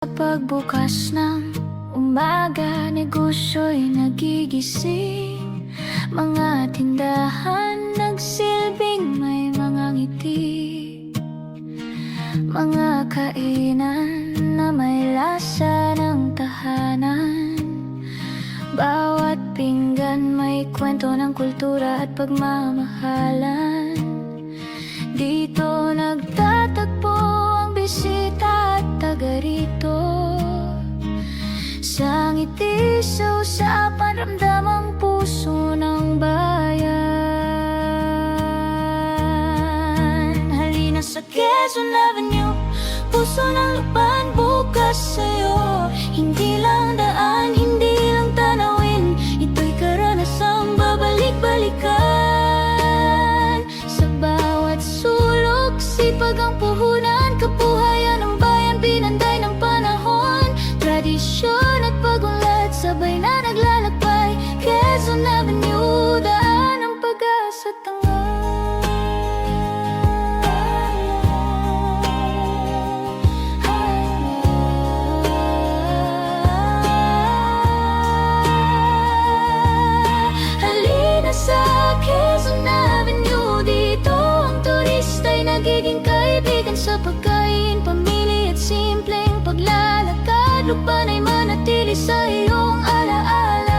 Pagbukas ng umaga, negosyo'y nagigising. Mga tindahan nagsilbing may mga ngiti. Mga kainan na may lasa ng tahanan. Bawat pinggan may kwento ng kultura at pagmamahalan. Dito nagtatagpo ang bisita at taga rito. Sa ngiti, sa usapan, ramdam ang puso ng bayan. Halina sa Quezon Avenue, puso ng lupan bukas sa'yo. Hindi lang daan, hindi lang tanawin, ito'y karanasang babalik-balikan. Sa bawat sulok, sipag ang puhunan, kabuhayan ng bayan, binanday ng panahon. Tradisyon at pagunlad, sabay na naglalakbay. Quezon Avenue, daan ng pag-asa at halina sa Quezon Avenue, dito ang turista'y nagiging kaibigan. Sa pagkain, pamili at simpleng paglalakad, lupa na'y manatili sa iyong alaala.